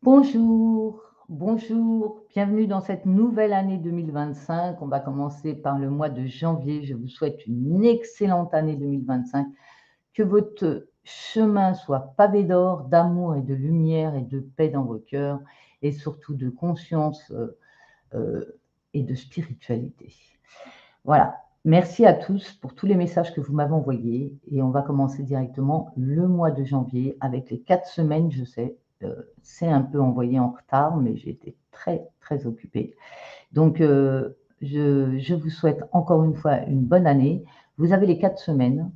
Bonjour, bonjour, bienvenue dans cette nouvelle année 2025. On va commencer par le mois de janvier. Je vous souhaite une excellente année 2025. Que votre chemin soit pavé d'or, d'amour et de lumière et de paix dans vos cœurs et surtout de conscience et de spiritualité. Voilà. Merci à tous pour tous les messages que vous m'avez envoyés et on va commencer directement le mois de janvier avec les 4 semaines, je sais, c'est un peu envoyé en retard, mais j'ai été très, très occupée. Donc, je vous souhaite encore une fois une bonne année. Vous avez les 4 semaines,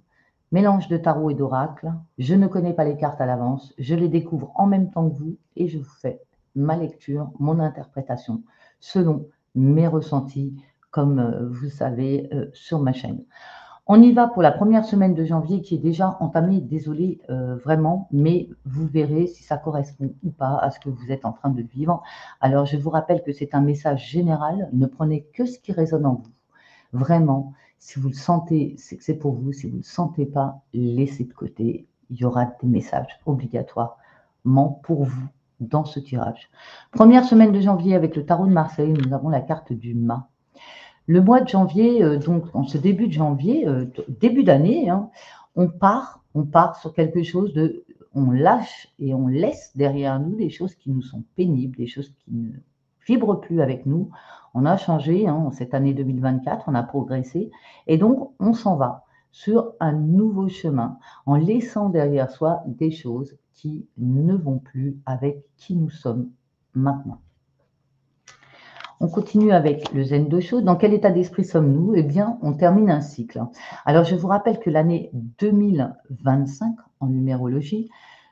mélange de tarot et d'oracle. Je ne connais pas les cartes à l'avance, je les découvre en même temps que vous et je vous fais ma lecture, mon interprétation, selon mes ressentis, comme vous savez, sur ma chaîne. On y va pour la première semaine de janvier qui est déjà entamée, désolée vraiment, mais vous verrez si ça correspond ou pas à ce que vous êtes en train de vivre. Alors je vous rappelle que c'est un message général, ne prenez que ce qui résonne en vous. Vraiment, si vous le sentez, c'est que c'est pour vous, si vous ne le sentez pas, laissez de côté, il y aura des messages obligatoirement pour vous dans ce tirage. Première semaine de janvier avec le tarot de Marseille, nous avons la carte du mât. Le mois de janvier, donc en ce début de janvier, début d'année, hein, on part sur quelque chose de, on lâche et on laisse derrière nous des choses qui nous sont pénibles, des choses qui ne vibrent plus avec nous. On a changé, hein, cette année 2024, on a progressé et donc on s'en va sur un nouveau chemin en laissant derrière soi des choses qui ne vont plus avec qui nous sommes maintenant. On continue avec le Zen Dosho. Dans quel état d'esprit sommes-nous? Eh bien, on termine un cycle. Alors, je vous rappelle que l'année 2025, en numérologie,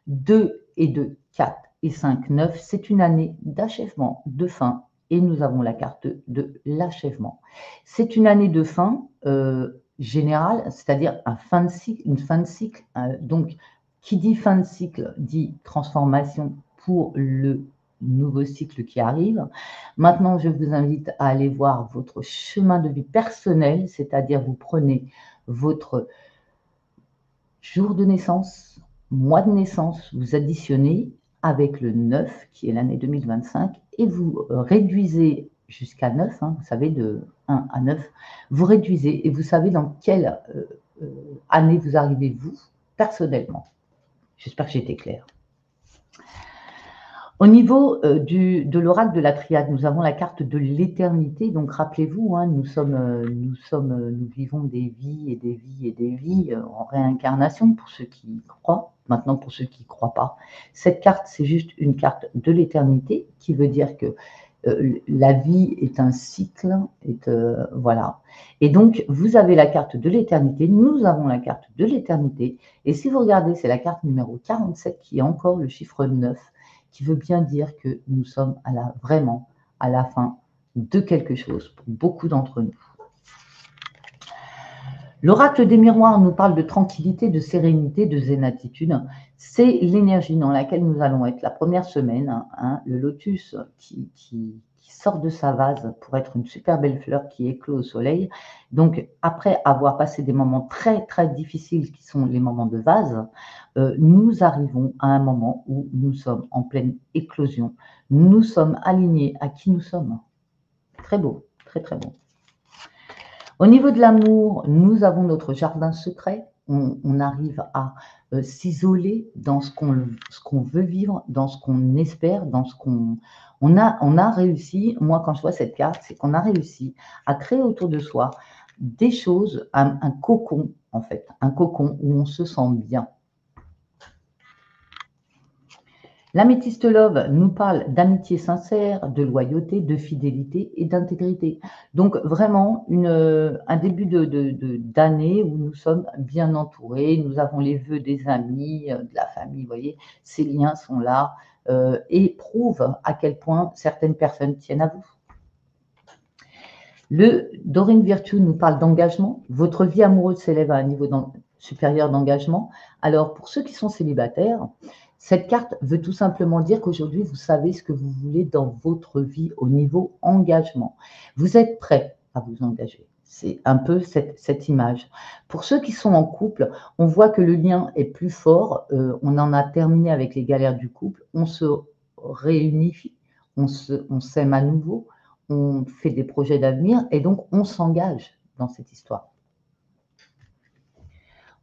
2 et 2, 4 et 5, 9, c'est une année d'achèvement, de fin. Et nous avons la carte de l'achèvement. C'est une année de fin générale, c'est-à-dire une fin de cycle. Donc, qui dit fin de cycle dit transformation pour le nouveau cycle qui arrive. Maintenant, je vous invite à aller voir votre chemin de vie personnel, c'est-à-dire vous prenez votre jour de naissance, mois de naissance, vous additionnez avec le 9, qui est l'année 2025, et vous réduisez jusqu'à 9, hein, vous savez, de 1 à 9, vous réduisez et vous savez dans quelle année vous arrivez, vous, personnellement. J'espère que j'ai été claire. Au niveau de l'oracle de la triade, nous avons la carte de l'éternité. Donc rappelez-vous, hein, nous vivons des vies et des vies et des vies en réincarnation pour ceux qui croient. Maintenant, pour ceux qui ne croient pas, cette carte, c'est juste une carte de l'éternité qui veut dire que la vie est un cycle, voilà. Et donc, vous avez la carte de l'éternité, nous avons la carte de l'éternité. Et si vous regardez, c'est la carte numéro 47 qui est encore le chiffre 9. Qui veut bien dire que nous sommes vraiment à la fin de quelque chose pour beaucoup d'entre nous. L'oracle des miroirs nous parle de tranquillité, de sérénité, de zénitude. C'est l'énergie dans laquelle nous allons être la première semaine. Hein, le lotus qui sort de sa vase pour être une super belle fleur qui éclot au soleil. Donc, après avoir passé des moments très, très difficiles qui sont les moments de vase, nous arrivons à un moment où nous sommes en pleine éclosion. Nous sommes alignés à qui nous sommes. Très beau, très, très beau. Au niveau de l'amour, nous avons notre jardin secret. On arrive à s'isoler dans ce qu'on veut vivre, dans ce qu'on espère, dans ce qu'on... On a réussi, moi quand je vois cette carte, c'est qu'on a réussi à créer autour de soi des choses, un cocon en fait, un cocon où on se sent bien. L'améthyste Love nous parle d'amitié sincère, de loyauté, de fidélité et d'intégrité. Donc vraiment un début d'année où nous sommes bien entourés, nous avons les vœux des amis, de la famille, vous voyez, ces liens sont là et prouvent à quel point certaines personnes tiennent à vous. Le Dorine Virtue nous parle d'engagement. Votre vie amoureuse s'élève à un niveau supérieur d'engagement. Alors, pour ceux qui sont célibataires, cette carte veut tout simplement dire qu'aujourd'hui, vous savez ce que vous voulez dans votre vie au niveau engagement. Vous êtes prêt à vous engager. C'est un peu cette image. Pour ceux qui sont en couple, on voit que le lien est plus fort. On en a terminé avec les galères du couple. On se réunifie, on s'aime à nouveau, on fait des projets d'avenir et donc on s'engage dans cette histoire.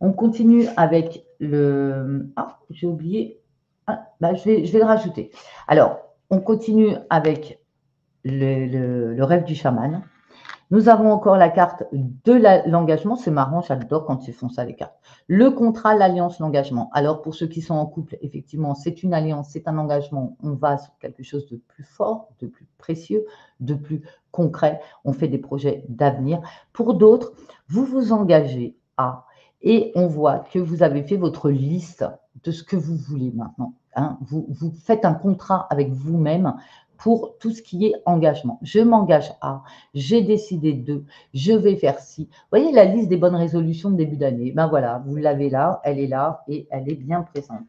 On continue avec le... Ah, j'ai oublié. Ah, bah, je vais le rajouter. Alors, on continue avec le rêve du chaman. Nous avons encore la carte de l'engagement. C'est marrant, j'adore quand ils font ça, les cartes. Le contrat, l'alliance, l'engagement. Alors, pour ceux qui sont en couple, effectivement, c'est une alliance, c'est un engagement. On va sur quelque chose de plus fort, de plus précieux, de plus concret. On fait des projets d'avenir. Pour d'autres, vous vous engagez à... Et on voit que vous avez fait votre liste de ce que vous voulez maintenant. Hein. Vous faites un contrat avec vous-même pour tout ce qui est engagement. Je m'engage à, j'ai décidé de, je vais faire ci. Vous voyez la liste des bonnes résolutions de début d'année. Ben voilà, vous l'avez là, elle est là et elle est bien présente.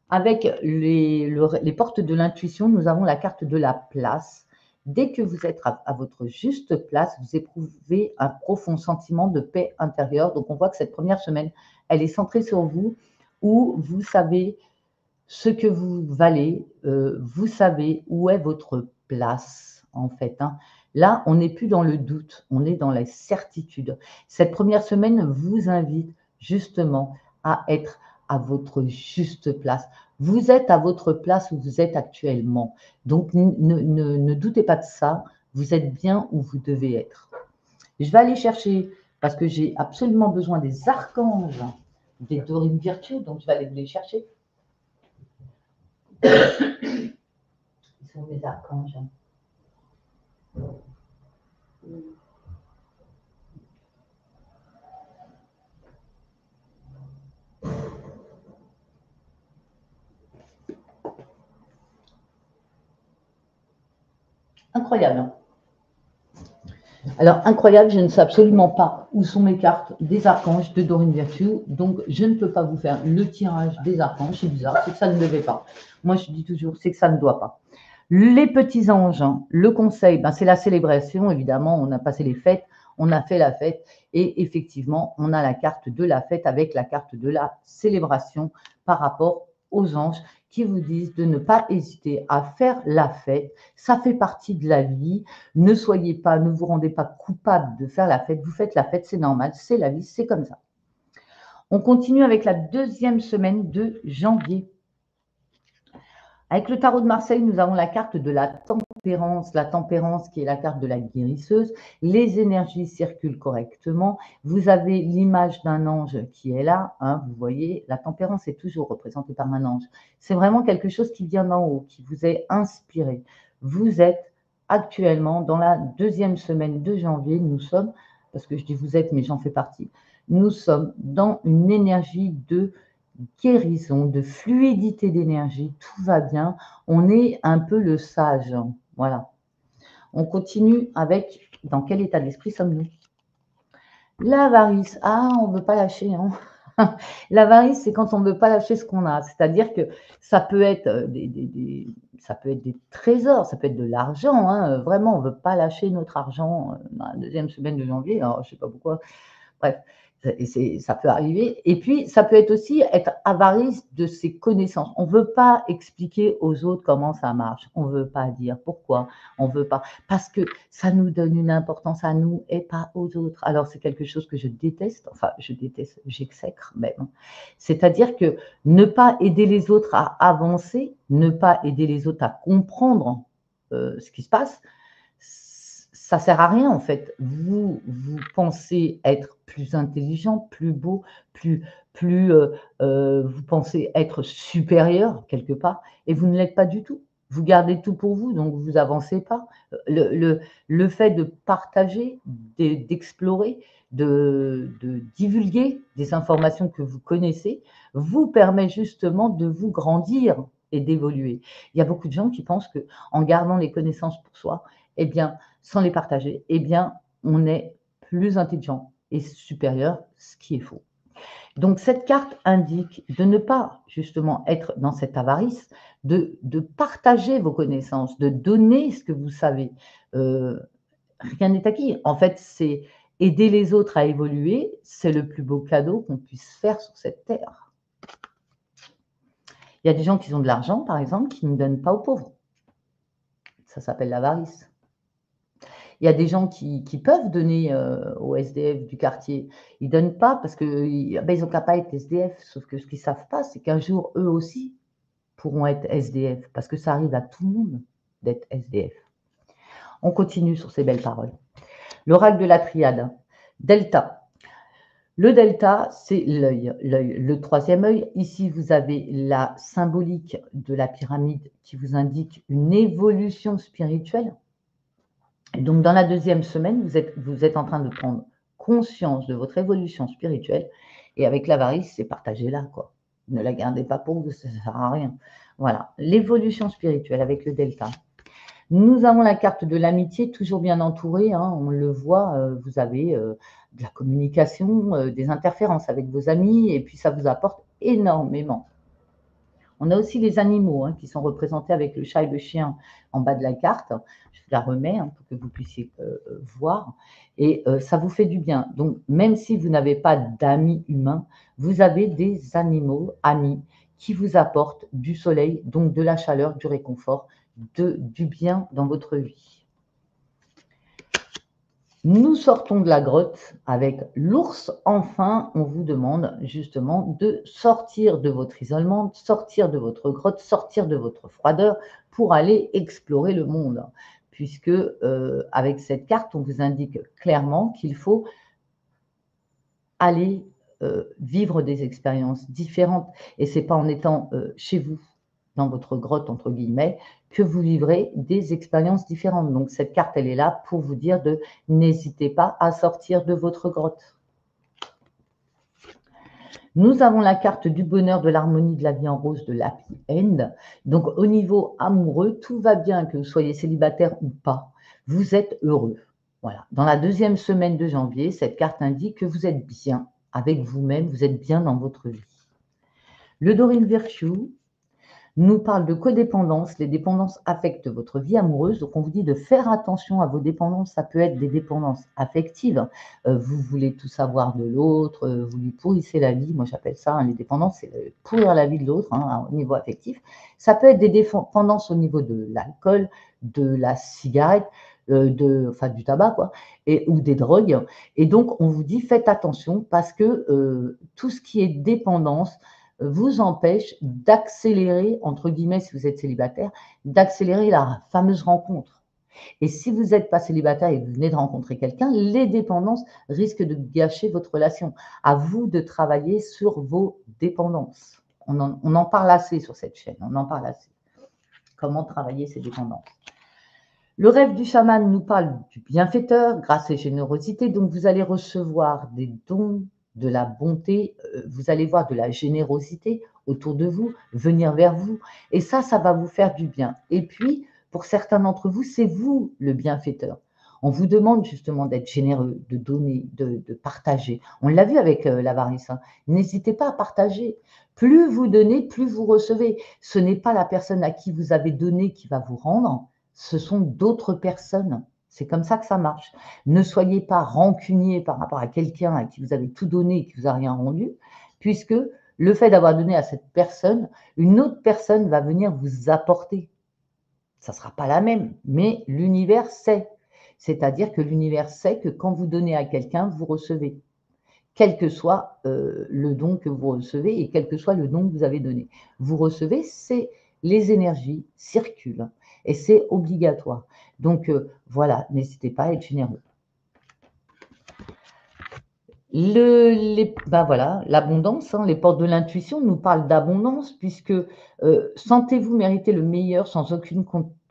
Avec les portes de l'intuition, nous avons la carte de la place. Dès que vous êtes à votre juste place, vous éprouvez un profond sentiment de paix intérieure. Donc, on voit que cette première semaine, elle est centrée sur vous, où vous savez ce que vous valez, vous savez où est votre place, en fait. Hein. Là, on n'est plus dans le doute, on est dans la certitude. Cette première semaine vous invite justement à être à votre juste place. Vous êtes à votre place où vous êtes actuellement. Donc, ne doutez pas de ça. Vous êtes bien où vous devez être. Je vais aller chercher, parce que j'ai absolument besoin des archanges, des Dorines Virtue, donc je vais aller vous les chercher. Ils sont mes archanges. Incroyable. Alors, incroyable, je ne sais absolument pas où sont mes cartes des archanges de Dorine Virtue, donc je ne peux pas vous faire le tirage des archanges, c'est bizarre, c'est que ça ne devait pas. Moi, je dis toujours, c'est que ça ne doit pas. Les petits anges, le conseil, ben, c'est la célébration, évidemment, on a passé les fêtes, on a fait la fête, et effectivement, on a la carte de la fête avec la carte de la célébration par rapport aux anges qui vous disent de ne pas hésiter à faire la fête. Ça fait partie de la vie. Ne soyez pas, ne vous rendez pas coupable de faire la fête. Vous faites la fête, c'est normal, c'est la vie, c'est comme ça. On continue avec la deuxième semaine de janvier. Avec le tarot de Marseille, nous avons la carte de la tempérance qui est la carte de la guérisseuse. Les énergies circulent correctement. Vous avez l'image d'un ange qui est là. Hein, vous voyez, la tempérance est toujours représentée par un ange. C'est vraiment quelque chose qui vient d'en haut, qui vous est inspiré. Vous êtes actuellement dans la deuxième semaine de janvier. Nous sommes, parce que je dis vous êtes, mais j'en fais partie, nous sommes dans une énergie de guérison, de fluidité d'énergie, tout va bien. On est un peu le sage. Voilà. On continue avec dans quel état d'esprit sommes-nous? L'avarice. Ah, on ne veut pas lâcher. Hein. L'avarice, c'est quand on ne veut pas lâcher ce qu'on a. C'est-à-dire que ça peut être ça peut être des trésors, ça peut être de l'argent. Hein. Vraiment, on ne veut pas lâcher notre argent dans la deuxième semaine de janvier. Alors, je ne sais pas pourquoi. Bref, ça peut arriver. Et puis, ça peut être aussi être avarice de ses connaissances. On ne veut pas expliquer aux autres comment ça marche. On ne veut pas dire pourquoi. On ne veut pas. Parce que ça nous donne une importance à nous et pas aux autres. Alors, c'est quelque chose que je déteste. Enfin, je déteste, j'exècre même. C'est-à-dire que ne pas aider les autres à avancer, ne pas aider les autres à comprendre ce qui se passe, ça ne sert à rien en fait. Vous pensez être plus intelligent, plus beau, vous pensez être supérieur quelque part et vous ne l'êtes pas du tout. Vous gardez tout pour vous, donc vous n'avancez pas. Le fait de partager, d'explorer, de divulguer des informations que vous connaissez, vous permet justement de vous grandir et d'évoluer. Il y a beaucoup de gens qui pensent qu'en gardant les connaissances pour soi, eh bien, sans les partager, eh bien, on est plus intelligent et supérieur, ce qui est faux. Donc, cette carte indique de ne pas justement être dans cette avarice, de partager vos connaissances, de donner ce que vous savez. Rien n'est acquis. En fait, c'est aider les autres à évoluer, c'est le plus beau cadeau qu'on puisse faire sur cette terre. Il y a des gens qui ont de l'argent, par exemple, qui ne donnent pas aux pauvres. Ça s'appelle l'avarice. Il y a des gens qui peuvent donner aux SDF du quartier. Ils ne donnent pas parce qu'ils n'ont qu'à pas être SDF. Sauf que ce qu'ils ne savent pas, c'est qu'un jour, eux aussi pourront être SDF. Parce que ça arrive à tout le monde d'être SDF. On continue sur ces belles paroles. L'oracle de la triade. Delta. Le delta, c'est l'œil. Le troisième œil, ici, vous avez la symbolique de la pyramide qui vous indique une évolution spirituelle. Et donc, dans la deuxième semaine, vous êtes en train de prendre conscience de votre évolution spirituelle. Et avec l'avarice, c'est partagez-la, quoi. Ne la gardez pas pour vous, ça ne sert à rien. Voilà, l'évolution spirituelle avec le delta. Nous avons la carte de l'amitié, toujours bien entourée, hein, on le voit, vous avez de la communication, des interférences avec vos amis, et puis ça vous apporte énormément. On a aussi les animaux qui sont représentés avec le chat et le chien en bas de la carte. Je vous la remets pour que vous puissiez voir. Et ça vous fait du bien. Donc, même si vous n'avez pas d'amis humains, vous avez des animaux, amis, qui vous apportent du soleil, donc de la chaleur, du réconfort, du bien dans votre vie. Nous sortons de la grotte avec l'ours. Enfin, on vous demande justement de sortir de votre isolement, sortir de votre grotte, sortir de votre froideur pour aller explorer le monde. Puisque avec cette carte, on vous indique clairement qu'il faut aller vivre des expériences différentes. Et ce n'est pas en étant chez vous, dans votre grotte, entre guillemets, que vous vivrez des expériences différentes. Donc, cette carte, elle est là pour vous dire de n'hésitez pas à sortir de votre grotte. Nous avons la carte du bonheur, de l'harmonie, de la vie en rose, de l'happy end. Donc, au niveau amoureux, tout va bien, que vous soyez célibataire ou pas. Vous êtes heureux. Voilà. Dans la deuxième semaine de janvier, cette carte indique que vous êtes bien avec vous-même, vous êtes bien dans votre vie. Le Dorine Virtue nous parle de codépendance. Les dépendances affectent votre vie amoureuse. Donc, on vous dit de faire attention à vos dépendances. Ça peut être des dépendances affectives. Vous voulez tout savoir de l'autre, vous lui pourrissez la vie. Moi, j'appelle ça, les dépendances, c'est pourrir la vie de l'autre au niveau affectif. Ça peut être des dépendances au niveau de l'alcool, de la cigarette, du tabac, quoi, ou des drogues. Et donc, on vous dit, faites attention parce que tout ce qui est dépendance vous empêche d'accélérer, entre guillemets, si vous êtes célibataire, d'accélérer la fameuse rencontre. Et si vous n'êtes pas célibataire et que vous venez de rencontrer quelqu'un, les dépendances risquent de gâcher votre relation. À vous de travailler sur vos dépendances. On en parle assez sur cette chaîne, on en parle assez. Comment travailler ces dépendances. Le rêve du chaman nous parle du bienfaiteur, grâce et générosité. Donc, vous allez recevoir des dons, de la bonté, vous allez voir de la générosité autour de vous, venir vers vous. Et ça va vous faire du bien. Et puis, pour certains d'entre vous, c'est vous le bienfaiteur. On vous demande justement d'être généreux, de donner, de partager. On l'a vu avec l'avarice. N'hésitez pas à partager. Plus vous donnez, plus vous recevez. Ce n'est pas la personne à qui vous avez donné qui va vous rendre, ce sont d'autres personnes. C'est comme ça que ça marche. Ne soyez pas rancunier par rapport à quelqu'un à qui vous avez tout donné et qui ne vous a rien rendu, puisque le fait d'avoir donné à cette personne, une autre personne va venir vous apporter. Ça ne sera pas la même, mais l'univers sait. C'est-à-dire que l'univers sait que quand vous donnez à quelqu'un, vous recevez. Quel que soit le don que vous recevez et quel que soit le don que vous avez donné. Vous recevez, c'est les énergies circulent et c'est obligatoire. Donc voilà, n'hésitez pas à être généreux. Voilà, l'abondance, les portes de l'intuition nous parlent d'abondance puisque sentez-vous mériter le meilleur sans aucune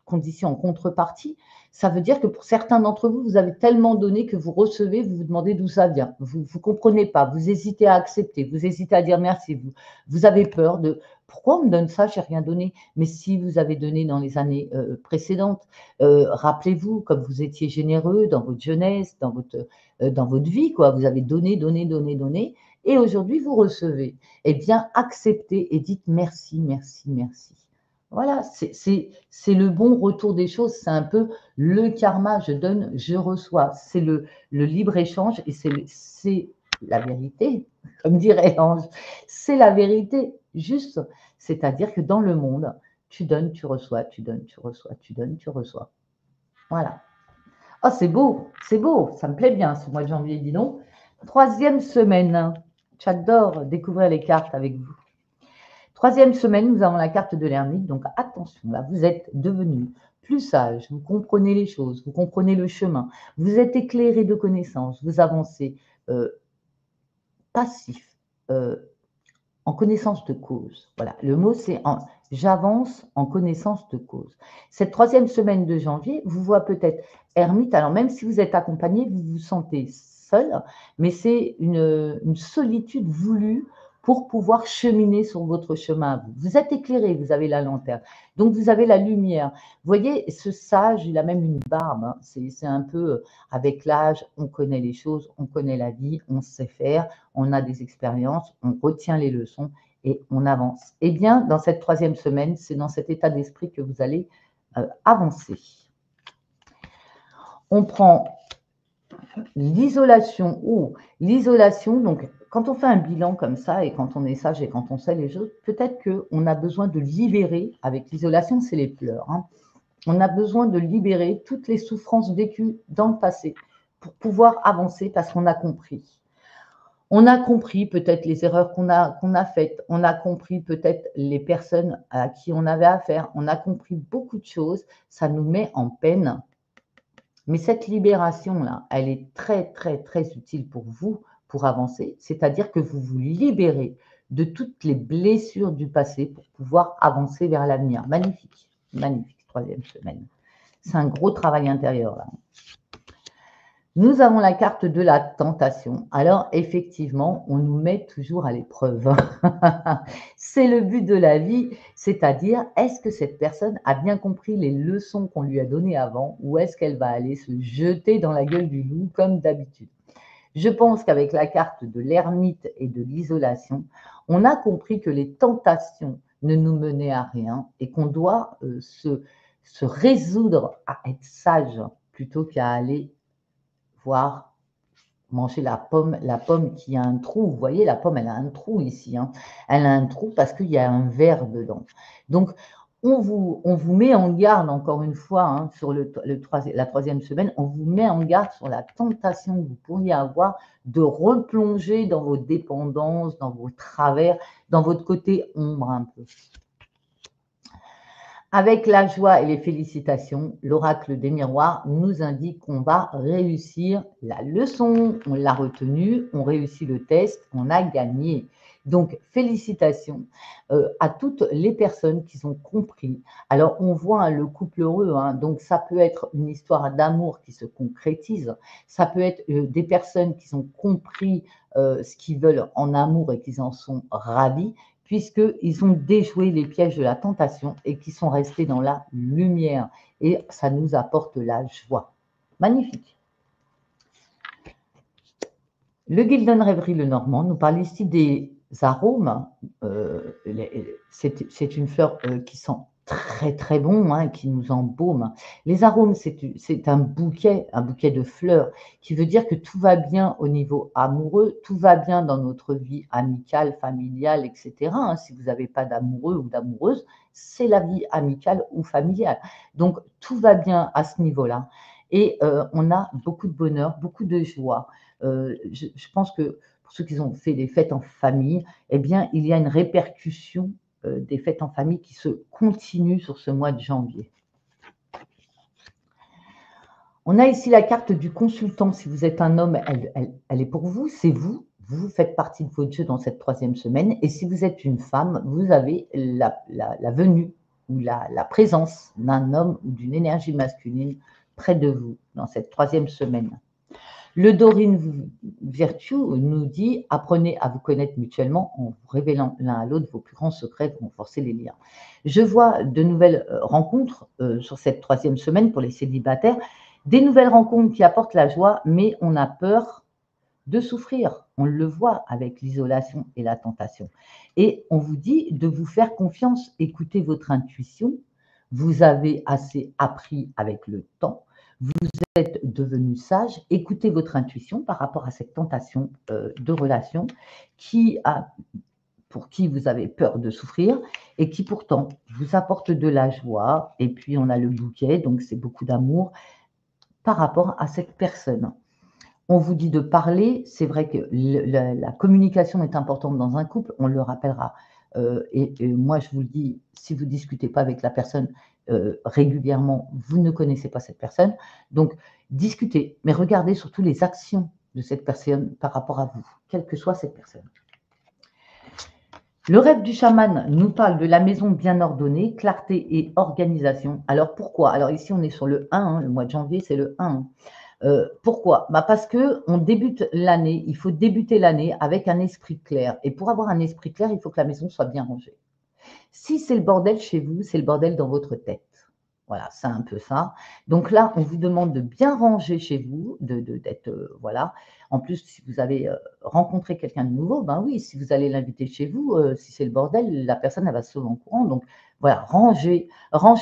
condition en contrepartie. Ça veut dire que pour certains d'entre vous, vous avez tellement donné que vous recevez, vous vous demandez d'où ça vient. Vous ne comprenez pas, vous hésitez à accepter, vous hésitez à dire merci. Vous avez peur de pourquoi on me donne ça, je n'ai rien donné. Mais si vous avez donné dans les années précédentes, rappelez-vous, comme vous étiez généreux dans votre jeunesse, dans votre vie, quoi. Vous avez donné, donné, donné, donné. Et aujourd'hui, vous recevez. Eh bien, acceptez et dites merci, merci, merci. Voilà, c'est le bon retour des choses. C'est un peu le karma, je donne, je reçois. C'est le libre-échange et c'est la vérité, comme dirait Ange. C'est la vérité, juste. C'est-à-dire que dans le monde, tu donnes, tu reçois, tu donnes, tu reçois, tu donnes, tu reçois. Voilà. Oh, c'est beau, ça me plaît bien ce mois de janvier, dis donc. 3e semaine, j'adore découvrir les cartes avec vous. 3e semaine, nous avons la carte de l'ermite, donc attention, là, vous êtes devenu plus sage, vous comprenez les choses, vous comprenez le chemin, vous êtes éclairé de connaissances, vous avancez passif, en connaissance de cause. Voilà, le mot c'est j'avance en connaissance de cause. Cette 3e semaine de janvier, vous voyez peut-être ermite, alors même si vous êtes accompagné, vous vous sentez seul, mais c'est une solitude voulue pour pouvoir cheminer sur votre chemin. Vous êtes éclairé, vous avez la lanterne, donc vous avez la lumière. Vous voyez, ce sage, il a même une barbe, hein. C'est un peu, avec l'âge, on connaît les choses, on connaît la vie, on sait faire, on a des expériences, on retient les leçons et on avance. Eh bien, dans cette 3e semaine, c'est dans cet état d'esprit que vous allez avancer. On prend l'isolation. L'isolation, donc quand on fait un bilan comme ça et quand on est sage et quand on sait les choses, peut-être qu'on a besoin de libérer, avec l'isolation, c'est les pleurs, hein. On a besoin de libérer toutes les souffrances vécues dans le passé pour pouvoir avancer parce qu'on a compris. On a compris peut-être les erreurs qu'on a faites, on a compris peut-être les personnes à qui on avait affaire, on a compris beaucoup de choses, ça nous met en peine. Mais cette libération-là, elle est très, très, très utile pour vous, pour avancer, c'est-à-dire que vous vous libérez de toutes les blessures du passé pour pouvoir avancer vers l'avenir. Magnifique, magnifique, 3e semaine. C'est un gros travail intérieur là. Nous avons la carte de la tentation. Alors, effectivement, on nous met toujours à l'épreuve. C'est le but de la vie, c'est-à-dire, est-ce que cette personne a bien compris les leçons qu'on lui a données avant ou est-ce qu'elle va aller se jeter dans la gueule du loup comme d'habitude? Je pense qu'avec la carte de l'ermite et de l'isolation, on a compris que les tentations ne nous menaient à rien et qu'on doit se résoudre à être sage plutôt qu'à aller voir manger la pomme qui a un trou. Vous voyez, la pomme, elle a un trou ici, hein. Elle a un trou parce qu'il y a un verre dedans. Donc, on vous met en garde, encore une fois, hein, sur la 3e semaine, on vous met en garde sur la tentation que vous pourriez avoir de replonger dans vos dépendances, dans vos travers, dans votre côté ombre un peu. Avec la joie et les félicitations, l'oracle des miroirs nous indique qu'on va réussir la leçon. On l'a retenue, on réussit le test, on a gagné. Donc, félicitations à toutes les personnes qui ont compris. Alors, on voit hein, le couple heureux, hein, donc ça peut être une histoire d'amour qui se concrétise, ça peut être des personnes qui ont compris ce qu'ils veulent en amour et qui en sont ravis, puisqu'ils ont déjoué les pièges de la tentation et qui sont restés dans la lumière. Et ça nous apporte la joie. Magnifique. Le Gildon Rêverie Le Normand nous parle ici des arômes. C'est une fleur qui sent très très bon, hein, qui nous embaume. Les arômes, c'est un bouquet de fleurs, qui veut dire que tout va bien au niveau amoureux, tout va bien dans notre vie amicale, familiale, etc. Hein, si vous n'avez pas d'amoureux ou d'amoureuse, c'est la vie amicale ou familiale. Donc, tout va bien à ce niveau-là. Et on a beaucoup de bonheur, beaucoup de joie. Je pense que pour ceux qui ont fait des fêtes en famille, eh bien, il y a une répercussion des fêtes en famille qui se continue sur ce mois de janvier. On a ici la carte du consultant. Si vous êtes un homme, elle est pour vous, c'est vous. Vous faites partie de votre jeu dans cette 3e semaine. Et si vous êtes une femme, vous avez la venue ou la présence d'un homme ou d'une énergie masculine près de vous dans cette 3e semaine. Le Dorine Virtue nous dit « Apprenez à vous connaître mutuellement en vous révélant l'un à l'autre vos plus grands secrets pour renforcer les liens ». Je vois de nouvelles rencontres sur cette 3e semaine pour les célibataires, des nouvelles rencontres qui apportent la joie, mais on a peur de souffrir. On le voit avec l'isolation et la tentation. Et on vous dit de vous faire confiance, écoutez votre intuition. Vous avez assez appris avec le temps. Vous êtes devenu sage, écoutez votre intuition par rapport à cette tentation de relation qui a pour qui vous avez peur de souffrir et qui pourtant vous apporte de la joie. Et puis on a le bouquet, donc c'est beaucoup d'amour par rapport à cette personne. On vous dit de parler, c'est vrai que la communication est importante dans un couple, on le rappellera. Et moi je vous le dis, si vous ne discutez pas avec la personne régulièrement, vous ne connaissez pas cette personne. Donc discutez, mais regardez surtout les actions de cette personne par rapport à vous, quelle que soit cette personne. Le rêve du chaman nous parle de la maison bien ordonnée, clarté et organisation. Alors pourquoi? Alors ici on est sur le 1, hein, le mois de janvier c'est le 1. Pourquoi? Parce qu'on débute l'année, il faut débuter l'année avec un esprit clair. Et pour avoir un esprit clair, il faut que la maison soit bien rangée. Si c'est le bordel chez vous, c'est le bordel dans votre tête. Voilà, c'est un peu ça. Donc là, on vous demande de bien ranger chez vous, d'être, voilà. En plus, si vous avez rencontré quelqu'un de nouveau, ben oui, si vous allez l'inviter chez vous, si c'est le bordel, la personne, elle va se sauver en courant. Donc voilà, rangez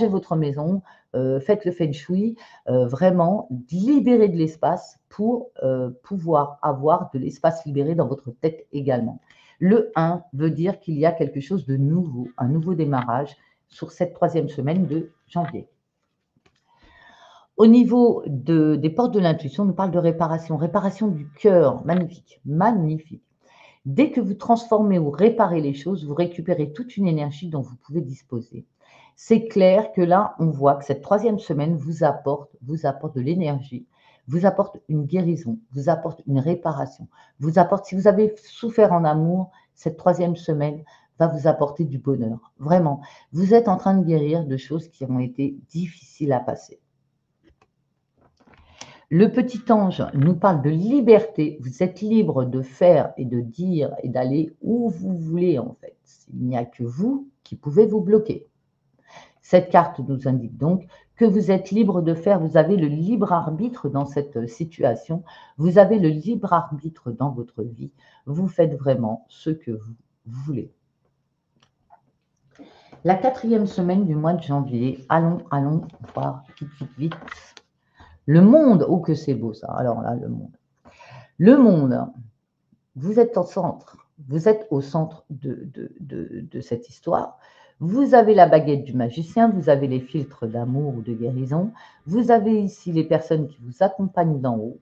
votre maison, faites le feng shui, vraiment, libérez de l'espace pour pouvoir avoir de l'espace libéré dans votre tête également. Le 1 veut dire qu'il y a quelque chose de nouveau, un nouveau démarrage sur cette 3e semaine de janvier. Au niveau des portes de l'intuition, on nous parle de réparation, réparation du cœur, magnifique, magnifique. Dès que vous transformez ou réparez les choses, vous récupérez toute une énergie dont vous pouvez disposer. C'est clair que là, on voit que cette 3e semaine vous apporte de l'énergie, vous apporte une guérison, vous apporte une réparation, vous apporte, si vous avez souffert en amour, cette 3e semaine va vous apporter du bonheur. Vraiment, vous êtes en train de guérir de choses qui ont été difficiles à passer. Le petit ange nous parle de liberté. Vous êtes libre de faire et de dire et d'aller où vous voulez en fait. Il n'y a que vous qui pouvez vous bloquer. Cette carte nous indique donc que vous êtes libre de faire, vous avez le libre arbitre dans cette situation, vous avez le libre arbitre dans votre vie, vous faites vraiment ce que vous voulez. La 4e semaine du mois de janvier, allons voir vite. Le monde, oh que c'est beau ça, alors là, le monde. Le monde, vous êtes au centre, vous êtes au centre de cette histoire. Vous avez la baguette du magicien, vous avez les filtres d'amour ou de guérison, vous avez ici les personnes qui vous accompagnent d'en haut.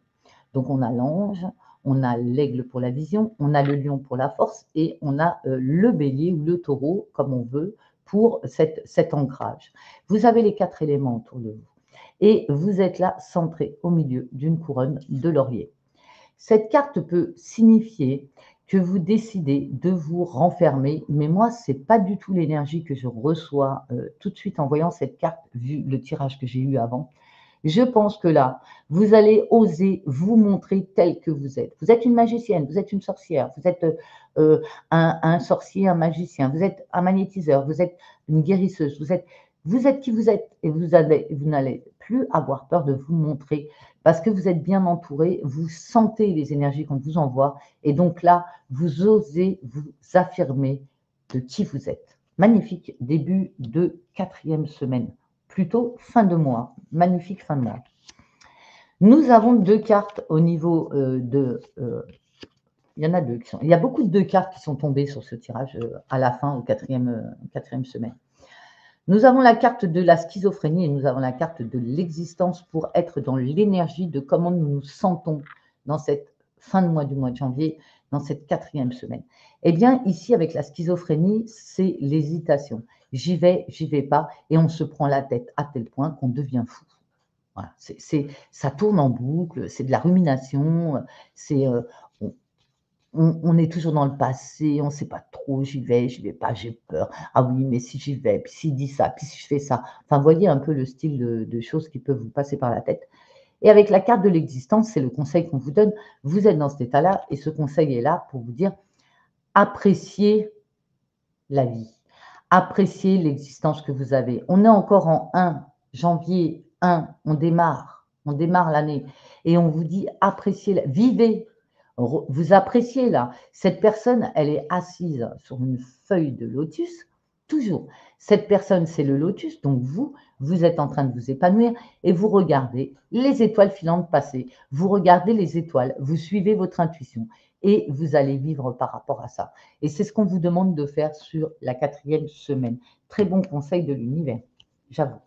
Donc on a l'ange, on a l'aigle pour la vision, on a le lion pour la force et on a le bélier ou le taureau, comme on veut, pour cet ancrage. Vous avez les 4 éléments autour de vous. Et vous êtes là centré au milieu d'une couronne de laurier. Cette carte peut signifier que vous décidez de vous renfermer, mais moi, ce n'est pas du tout l'énergie que je reçois tout de suite en voyant cette carte, vu le tirage que j'ai eu avant. Je pense que là, vous allez oser vous montrer tel que vous êtes. Vous êtes une magicienne, vous êtes une sorcière, vous êtes un sorcier, un magicien, vous êtes un magnétiseur, vous êtes une guérisseuse, vous êtes qui vous êtes et vous n'allez plus avoir peur de vous montrer parce que vous êtes bien entouré, vous sentez les énergies qu'on vous envoie et donc là, vous osez vous affirmer de qui vous êtes. Magnifique début de 4e semaine, plutôt fin de mois, magnifique fin de mois. Nous avons 2 cartes au niveau il y en a 2 qui sont. Il y a beaucoup de 2 cartes qui sont tombées sur ce tirage à la fin, au 4e semaine. Nous avons la carte de la schizophrénie et nous avons la carte de l'existence pour être dans l'énergie de comment nous nous sentons dans cette fin de mois du mois de janvier, dans cette 4e semaine. Eh bien, ici, avec la schizophrénie, c'est l'hésitation. J'y vais pas, et on se prend la tête à tel point qu'on devient fou. Voilà, ça tourne en boucle, c'est de la rumination, on est toujours dans le passé, on ne sait pas trop, j'y vais pas, j'ai peur. Ah oui, mais si j'y vais, puis s'il dit ça, puis si je fais ça. Enfin, voyez un peu le style de choses qui peuvent vous passer par la tête. Et avec la carte de l'existence, c'est le conseil qu'on vous donne. Vous êtes dans cet état-là et ce conseil est là pour vous dire appréciez la vie, appréciez l'existence que vous avez. On est encore en 1 janvier 1, on démarre l'année et on vous dit appréciez, vivez. Vous appréciez là, cette personne, elle est assise sur une feuille de lotus, toujours. Cette personne, c'est le lotus, donc vous êtes en train de vous épanouir et vous regardez les étoiles filantes passer. Vous regardez les étoiles, vous suivez votre intuition et vous allez vivre par rapport à ça. Et c'est ce qu'on vous demande de faire sur la 4e semaine. Très bon conseil de l'univers, j'avoue.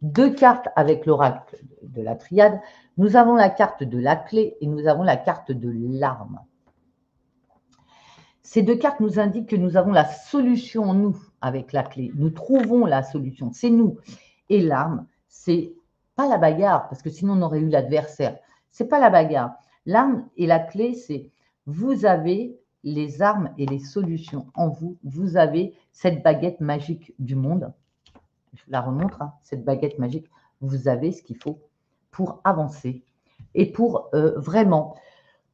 2 cartes avec l'oracle de la triade. Nous avons la carte de la clé et nous avons la carte de l'arme. Ces 2 cartes nous indiquent que nous avons la solution en nous avec la clé. Nous trouvons la solution, c'est nous. Et l'arme, c'est pas la bagarre, parce que sinon on aurait eu l'adversaire. C'est pas la bagarre. L'arme et la clé, c'est vous avez les armes et les solutions en vous. Vous avez cette baguette magique du monde. Je vous la remontre, hein, cette baguette magique. Vous avez ce qu'il faut pour avancer et pour vraiment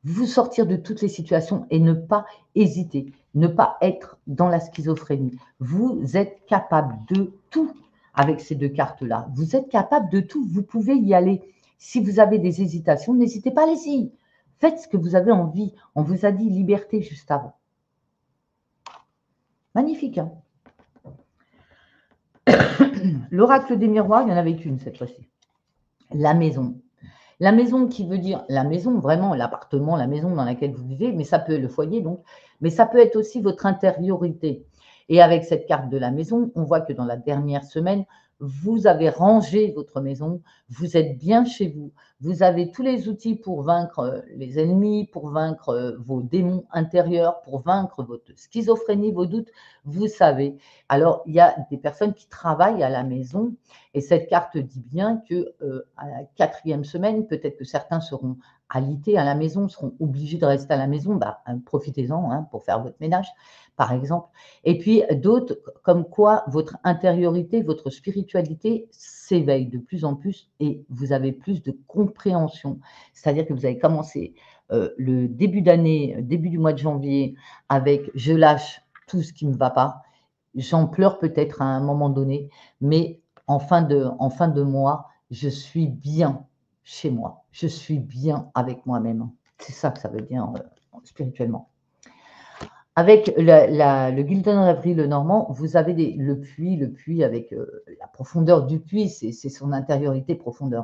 vous sortir de toutes les situations et ne pas hésiter, ne pas être dans la schizophrénie. Vous êtes capable de tout avec ces 2 cartes-là. Vous êtes capable de tout, vous pouvez y aller. Si vous avez des hésitations, n'hésitez pas, allez-y. Faites ce que vous avez envie. On vous a dit liberté juste avant. Magnifique, hein? L'oracle des miroirs, il n'y en avait qu'une cette fois-ci. La maison. La maison qui veut dire la maison, vraiment l'appartement, la maison dans laquelle vous vivez, mais ça peut être le foyer donc, mais ça peut être aussi votre intériorité. Et avec cette carte de la maison, on voit que dans la dernière semaine, vous avez rangé votre maison, vous êtes bien chez vous, vous avez tous les outils pour vaincre les ennemis, pour vaincre vos démons intérieurs, pour vaincre votre schizophrénie, vos doutes, vous savez. Alors, il y a des personnes qui travaillent à la maison et cette carte dit bien que à la 4e semaine, peut-être que certains seront alités à la maison, seront obligés de rester à la maison, bah, profitez-en hein, pour faire votre ménage, par exemple. Et puis d'autres, comme quoi votre intériorité, votre spiritualité s'éveille de plus en plus et vous avez plus de compréhension. C'est-à-dire que vous avez commencé le début d'année, début du mois de janvier, avec « je lâche tout ce qui ne me va pas ». J'en pleure peut-être à un moment donné, mais en fin de mois, je suis bien chez moi. Je suis bien avec moi-même. C'est ça que ça veut dire spirituellement. Avec le Gilden Reverie, le Normand, vous avez le puits avec la profondeur du puits, c'est son intériorité profonde.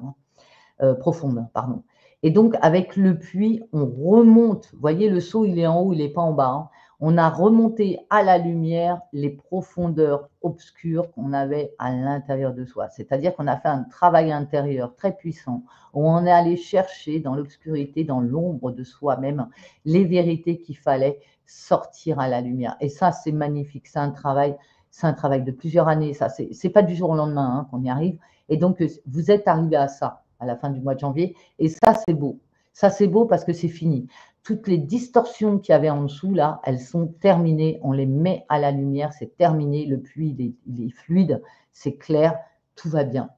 Pardon. Et donc, avec le puits, on remonte. Vous voyez, le seau, il est en haut, il n'est pas en bas. Hein. On a remonté à la lumière les profondeurs obscures qu'on avait à l'intérieur de soi. C'est-à-dire qu'on a fait un travail intérieur très puissant, où on est allé chercher dans l'obscurité, dans l'ombre de soi-même, les vérités qu'il fallait sortir à la lumière. Et ça, c'est magnifique. C'est un travail de plusieurs années. Ça, c'est pas du jour au lendemain hein, qu'on y arrive. Et donc, vous êtes arrivé à ça à la fin du mois de janvier. Et ça, c'est beau. Ça, c'est beau parce que c'est fini. Toutes les distorsions qu'il y avait en dessous, là, elles sont terminées. On les met à la lumière, c'est terminé. Le puits, il est fluide, c'est clair, tout va bien.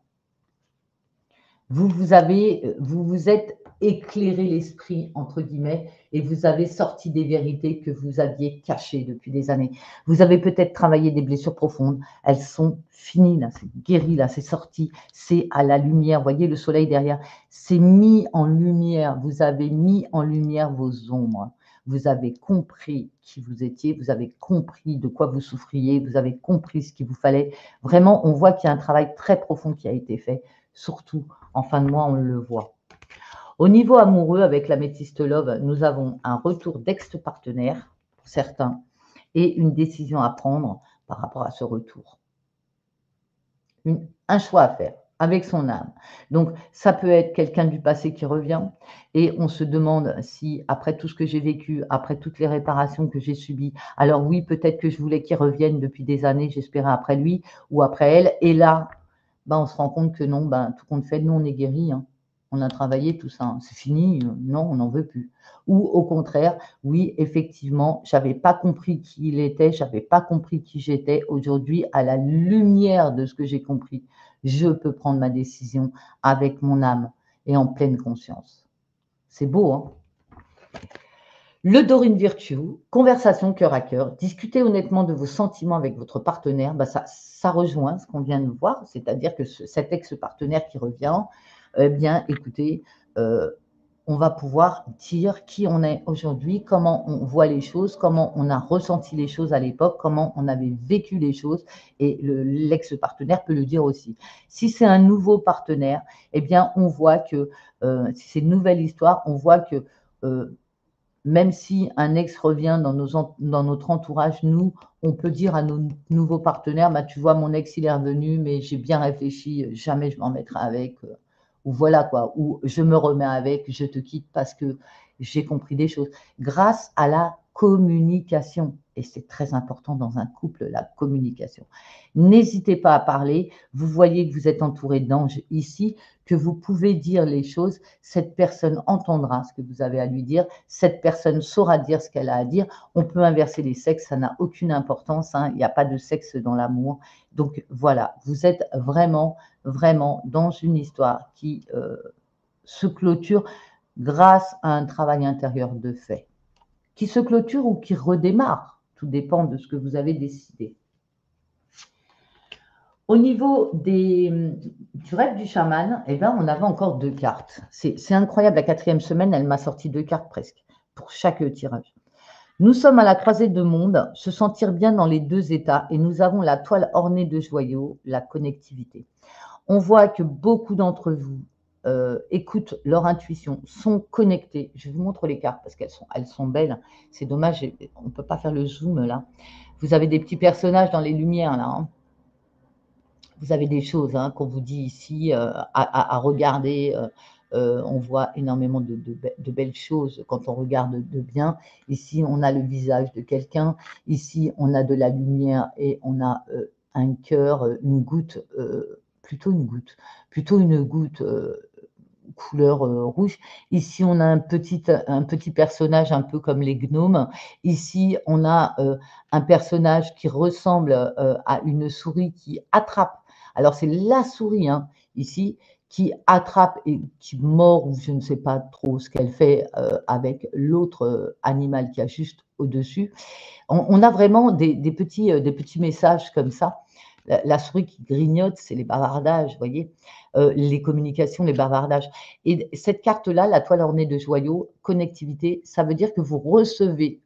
Vous vous êtes éclairé l'esprit, entre guillemets, et vous avez sorti des vérités que vous aviez cachées depuis des années. Vous avez peut-être travaillé des blessures profondes, elles sont finies, là, c'est guéri, là, c'est sorti, c'est à la lumière, vous voyez le soleil derrière, c'est mis en lumière, vous avez mis en lumière vos ombres. Vous avez compris qui vous étiez, vous avez compris de quoi vous souffriez, vous avez compris ce qu'il vous fallait. Vraiment, on voit qu'il y a un travail très profond qui a été fait, surtout en fin de mois, on le voit. Au niveau amoureux, avec l'améthyste Love, nous avons un retour d'ex-partenaire, pour certains, et une décision à prendre par rapport à ce retour. Un choix à faire avec son âme. Donc, ça peut être quelqu'un du passé qui revient et on se demande si, après tout ce que j'ai vécu, après toutes les réparations que j'ai subies, alors oui, peut-être que je voulais qu'il revienne depuis des années, j'espérais après lui ou après elle, et là, ben, on se rend compte que non, ben, tout compte fait, nous, on est guéris, hein. On a travaillé tout ça, hein. C'est fini, non, on n'en veut plus. Ou au contraire, oui, effectivement, je n'avais pas compris qui il était, je n'avais pas compris qui j'étais. Aujourd'hui, à la lumière de ce que j'ai compris, je peux prendre ma décision avec mon âme et en pleine conscience. C'est beau, hein? Le Dorine Virtue, conversation cœur à cœur, discutez honnêtement de vos sentiments avec votre partenaire, bah ça rejoint ce qu'on vient de voir, c'est-à-dire que cet ex-partenaire qui revient, eh bien, écoutez, on va pouvoir dire qui on est aujourd'hui, comment on voit les choses, comment on a ressenti les choses à l'époque, comment on avait vécu les choses, et l'ex-partenaire peut le dire aussi. Si c'est un nouveau partenaire, eh bien, on voit que, si c'est une nouvelle histoire, on voit que même si un ex revient dans notre entourage, nous, on peut dire à nos nouveaux partenaires, bah, tu vois, mon ex, il est revenu, mais j'ai bien réfléchi, jamais je m'en mettrai avec. Ou voilà quoi, ou je me remets avec, je te quitte parce que j'ai compris des choses. Grâce à la communication, et c'est très important dans un couple, la communication. N'hésitez pas à parler, vous voyez que vous êtes entouré d'anges ici, que vous pouvez dire les choses, cette personne entendra ce que vous avez à lui dire, cette personne saura dire ce qu'elle a à dire. On peut inverser les sexes, ça n'a aucune importance, hein, il n'y a pas de sexe dans l'amour. Donc voilà, vous êtes vraiment, vraiment dans une histoire qui se clôture grâce à un travail intérieur de fait, qui se clôture ou qui redémarre, tout dépend de ce que vous avez décidé. Au niveau du rêve du chaman, eh ben, on avait encore 2 cartes. C'est incroyable, la 4e semaine, elle m'a sorti 2 cartes presque, pour chaque tirage. Nous sommes à la croisée de mondes, se sentir bien dans les 2 états, et nous avons la toile ornée de joyaux, la connectivité. On voit que beaucoup d'entre vous écoutent leur intuition, sont connectés. Je vous montre les cartes parce qu'elles sont belles. C'est dommage, on ne peut pas faire le zoom là. Vous avez des petits personnages dans les lumières là, hein. Vous avez des choses hein, qu'on vous dit ici à regarder. On voit énormément de belles choses quand on regarde de bien. Ici, on a le visage de quelqu'un. Ici, on a de la lumière et on a un cœur, une goutte, plutôt une goutte couleur rouge. Ici, on a un petit personnage un peu comme les gnomes. Ici, on a un personnage qui ressemble à une souris qui attrape. Alors, c'est la souris, hein, ici, qui attrape et qui mord, ou je ne sais pas trop ce qu'elle fait avec l'autre animal qui a juste au-dessus. On a vraiment des petits messages comme ça. La souris qui grignote, c'est les bavardages, vous voyez, les communications, les bavardages. Et cette carte-là, la toile ornée de joyaux, connectivité, ça veut dire que vous recevez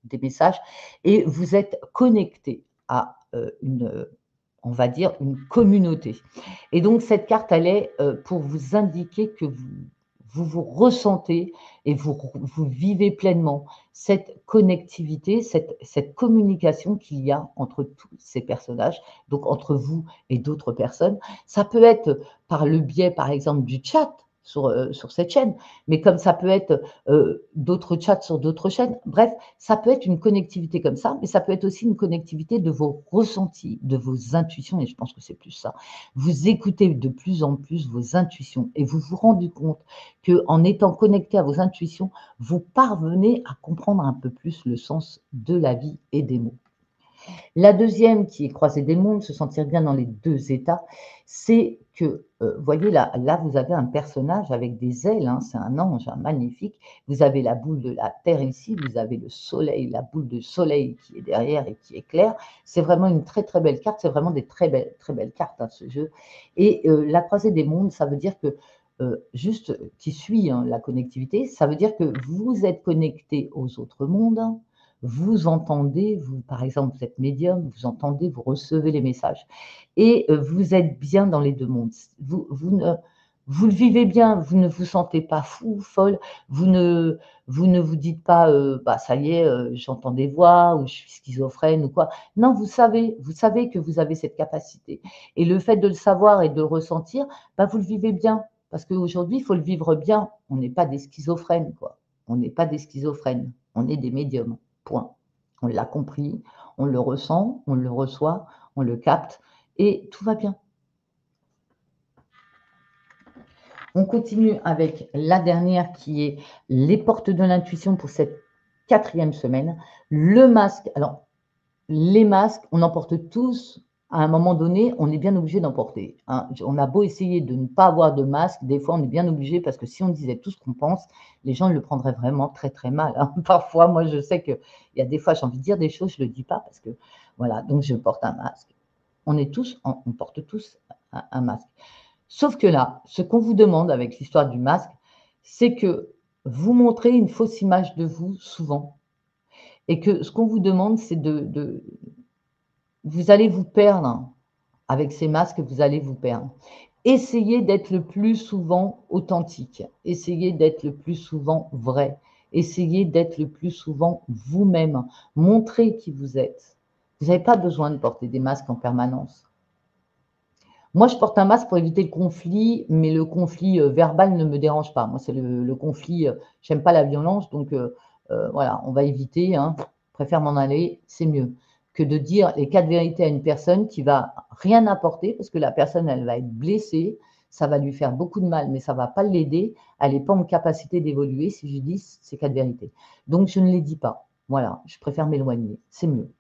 des messages et vous êtes connecté à on va dire, une communauté. Et donc, cette carte, elle est pour vous indiquer que vous ressentez et vous vivez pleinement cette connectivité, cette communication qu'il y a entre tous ces personnages, donc entre vous et d'autres personnes. Ça peut être par le biais, par exemple, du chat sur cette chaîne, mais comme ça peut être d'autres chats sur d'autres chaînes. Bref, ça peut être une connectivité comme ça, mais ça peut être aussi une connectivité de vos ressentis, de vos intuitions, et je pense que c'est plus ça. Vous écoutez de plus en plus vos intuitions et vous vous rendez compte qu'en étant connecté à vos intuitions, vous parvenez à comprendre un peu plus le sens de la vie et des mots. La deuxième, qui est croisée des mondes, se sentir bien dans les 2 états, c'est que, voyez là, vous avez un personnage avec des ailes, hein, c'est un ange, hein, magnifique. Vous avez la boule de la terre ici, vous avez le soleil, la boule de soleil qui est derrière et qui éclaire. C'est vraiment une très très belle carte, c'est vraiment des très belles cartes, hein, ce jeu. Et la croisée des mondes, ça veut dire que, juste qui suit hein, la connectivité, ça veut dire que vous êtes connecté aux autres mondes, vous entendez, vous, par exemple, vous êtes médium, vous entendez, vous recevez les messages. Et vous êtes bien dans les 2 mondes. Vous le vivez bien, vous ne vous sentez pas fou, folle, vous ne vous dites pas bah, ça y est, j'entends des voix ou je suis schizophrène ou quoi. Non, vous savez que vous avez cette capacité. Et le fait de le savoir et de le ressentir, bah, vous le vivez bien. Parce qu'aujourd'hui, il faut le vivre bien. On n'est pas des schizophrènes, quoi. On n'est pas des schizophrènes, on est des médiums. Point. On l'a compris, on le ressent, on le reçoit, on le capte et tout va bien. On continue avec la dernière qui est les portes de l'intuition pour cette 4e semaine. Le masque. Alors, les masques, on en porte tous. À un moment donné, on est bien obligé d'en porter, hein. On a beau essayer de ne pas avoir de masque, des fois on est bien obligé parce que si on disait tout ce qu'on pense, les gens le prendraient vraiment très très mal, hein. Parfois, moi je sais qu'il y a des fois j'ai envie de dire des choses, je ne le dis pas parce que voilà, donc je porte un masque. On porte tous un masque. Sauf que là, ce qu'on vous demande avec l'histoire du masque, c'est que vous montrez une fausse image de vous souvent et que ce qu'on vous demande, c'est vous allez vous perdre avec ces masques, vous allez vous perdre. Essayez d'être le plus souvent authentique, essayez d'être le plus souvent vrai, Essayez d'être le plus souvent vous-même. Montrez qui vous êtes. Vous n'avez pas besoin de porter des masques en permanence. Moi, je porte un masque pour éviter le conflit, mais le conflit verbal ne me dérange pas. Moi, c'est le conflit, j'aime pas la violence, donc voilà, on va éviter, hein. Je préfère m'en aller, c'est mieux que de dire les 4 vérités à une personne qui va rien apporter parce que la personne, elle va être blessée, ça va lui faire beaucoup de mal, mais ça va pas l'aider. Elle n'est pas en capacité d'évoluer si je lui dis ces 4 vérités. Donc, je ne les dis pas. Voilà, je préfère m'éloigner, c'est mieux.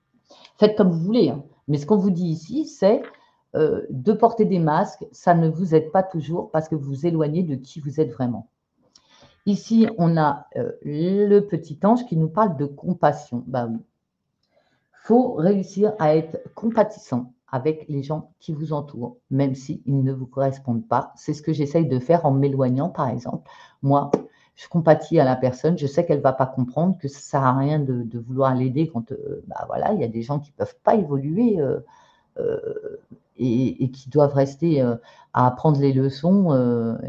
Faites comme vous voulez, hein. Mais ce qu'on vous dit ici, c'est de porter des masques, ça ne vous aide pas toujours parce que vous vous éloignez de qui vous êtes vraiment. Ici, on a le petit ange qui nous parle de compassion. Ben oui, il faut réussir à être compatissant avec les gens qui vous entourent, même s'ils ne vous correspondent pas. C'est ce que j'essaye de faire en m'éloignant, par exemple. Moi, je compatis à la personne, je sais qu'elle ne va pas comprendre, que ça ne sert à rien de vouloir l'aider quand ben voilà, il y a des gens qui ne peuvent pas évoluer et qui doivent rester à apprendre les leçons.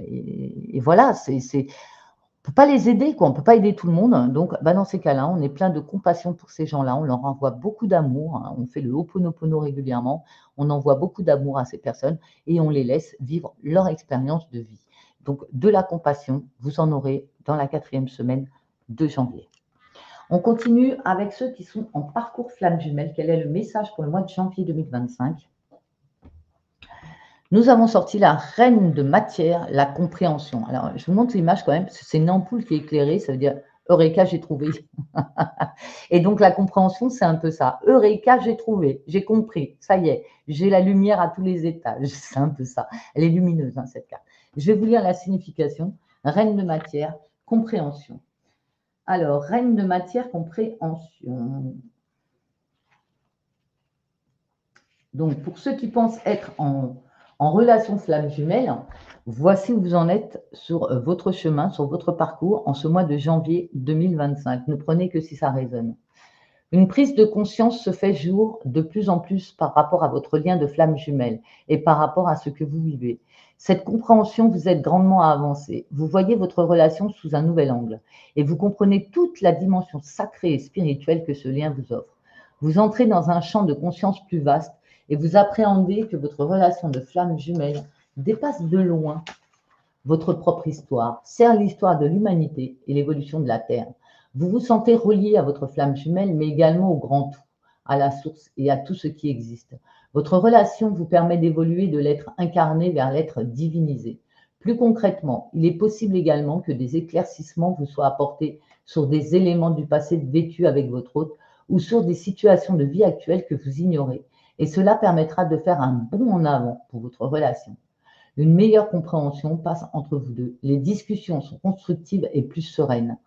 Et voilà, on ne peut pas les aider, quoi. On ne peut pas aider tout le monde. Donc, bah, dans ces cas-là, on est plein de compassion pour ces gens-là. On leur envoie beaucoup d'amour, hein. On fait le Ho'oponopono régulièrement. On envoie beaucoup d'amour à ces personnes et on les laisse vivre leur expérience de vie. Donc, de la compassion, vous en aurez dans la 4e semaine de janvier. On continue avec ceux qui sont en parcours flamme jumelle. Quel est le message pour le mois de janvier 2025 ? Nous avons sorti la reine de matière, la compréhension. Alors, je vous montre l'image quand même, parce que c'est une ampoule qui est éclairée, ça veut dire Eureka, j'ai trouvé. Et donc, la compréhension, c'est un peu ça. Eureka, j'ai trouvé, j'ai compris, ça y est, j'ai la lumière à tous les étages. C'est un peu ça. Elle est lumineuse, hein, cette carte. Je vais vous lire la signification. Reine de matière, compréhension. Alors, reine de matière, compréhension. Donc, pour ceux qui pensent être en relation flamme jumelle, voici où vous en êtes sur votre chemin, sur votre parcours en ce mois de janvier 2025. Ne prenez que si ça résonne. Une prise de conscience se fait jour de plus en plus par rapport à votre lien de flamme jumelle et par rapport à ce que vous vivez. Cette compréhension vous aide grandement à avancer. Vous voyez votre relation sous un nouvel angle et vous comprenez toute la dimension sacrée et spirituelle que ce lien vous offre. Vous entrez dans un champ de conscience plus vaste et vous appréhendez que votre relation de flamme jumelle dépasse de loin votre propre histoire, sert l'histoire de l'humanité et l'évolution de la Terre. Vous vous sentez relié à votre flamme jumelle, mais également au grand tout, à la source et à tout ce qui existe. Votre relation vous permet d'évoluer de l'être incarné vers l'être divinisé. Plus concrètement, il est possible également que des éclaircissements vous soient apportés sur des éléments du passé vécus avec votre hôte ou sur des situations de vie actuelles que vous ignorez. Et cela permettra de faire un bond en avant pour votre relation. Une meilleure compréhension passe entre vous deux. Les discussions sont constructives et plus sereines.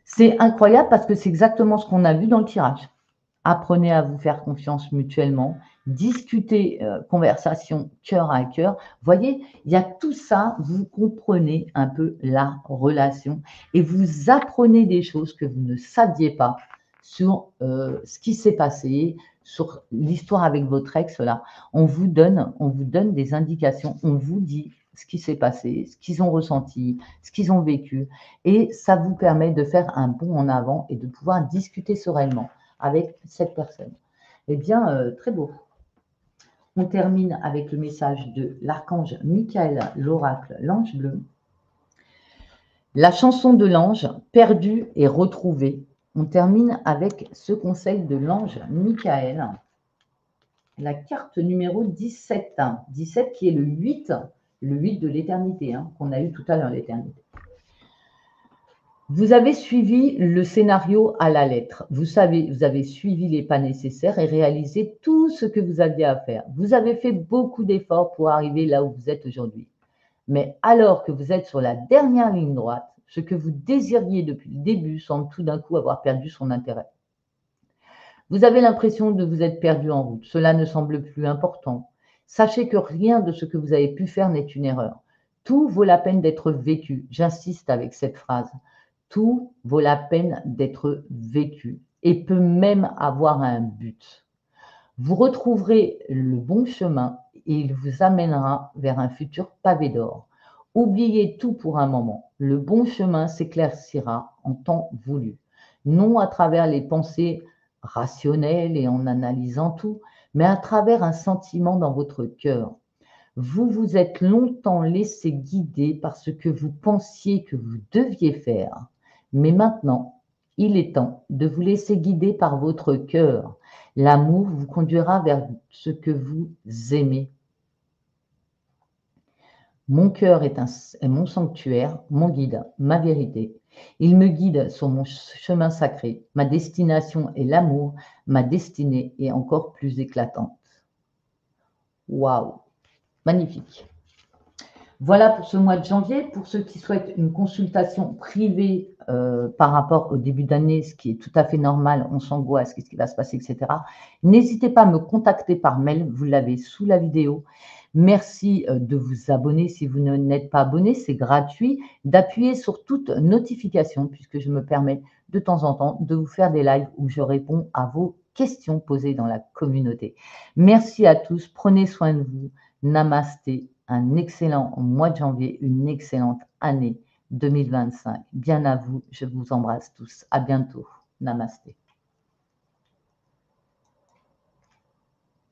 C'est incroyable parce que c'est exactement ce qu'on a vu dans le tirage. Apprenez à vous faire confiance mutuellement, discutez, conversation cœur à cœur. Voyez, il y a tout ça, vous comprenez un peu la relation et vous apprenez des choses que vous ne saviez pas sur ce qui s'est passé, sur l'histoire avec votre ex là. On vous donne des indications, on vous dit ce qui s'est passé, ce qu'ils ont ressenti, ce qu'ils ont vécu et ça vous permet de faire un bond en avant et de pouvoir discuter sereinement avec cette personne. Eh bien, très beau. On termine avec le message de l'archange Michael, l'oracle, l'ange bleu. La chanson de l'ange, perdu et retrouvé. On termine avec ce conseil de l'ange Michael. La carte numéro 17. 17 qui est le 8 de l'éternité, hein, qu'on a eu tout à l'heure, l'éternité. Vous avez suivi le scénario à la lettre. Vous avez suivi les pas nécessaires et réalisé tout ce que vous aviez à faire. Vous avez fait beaucoup d'efforts pour arriver là où vous êtes aujourd'hui. Mais alors que vous êtes sur la dernière ligne droite, ce que vous désiriez depuis le début semble tout d'un coup avoir perdu son intérêt. Vous avez l'impression de vous être perdu en route. Cela ne semble plus important. Sachez que rien de ce que vous avez pu faire n'est une erreur. Tout vaut la peine d'être vécu. J'insiste avec cette phrase. Tout vaut la peine d'être vécu et peut même avoir un but. Vous retrouverez le bon chemin et il vous amènera vers un futur pavé d'or. Oubliez tout pour un moment. Le bon chemin s'éclaircira en temps voulu, non à travers les pensées rationnelles et en analysant tout, mais à travers un sentiment dans votre cœur. Vous vous êtes longtemps laissé guider par ce que vous pensiez que vous deviez faire, mais maintenant, il est temps de vous laisser guider par votre cœur. L'amour vous conduira vers ce que vous aimez. Mon cœur est mon sanctuaire, mon guide, ma vérité. Il me guide sur mon chemin sacré. Ma destination est l'amour. Ma destinée est encore plus éclatante. Waouh, magnifique. Voilà pour ce mois de janvier. Pour ceux qui souhaitent une consultation privée par rapport au début d'année, ce qui est tout à fait normal, on s'angoisse, qu'est-ce qui va se passer, etc. N'hésitez pas à me contacter par mail, vous l'avez sous la vidéo. Merci de vous abonner si vous n'êtes pas abonné, c'est gratuit. D'appuyer sur toute notification puisque je me permets de temps en temps de vous faire des lives où je réponds à vos questions posées dans la communauté. Merci à tous, prenez soin de vous. Namasté, un excellent mois de janvier, une excellente année 2025. Bien à vous, je vous embrasse tous. À bientôt. Namasté.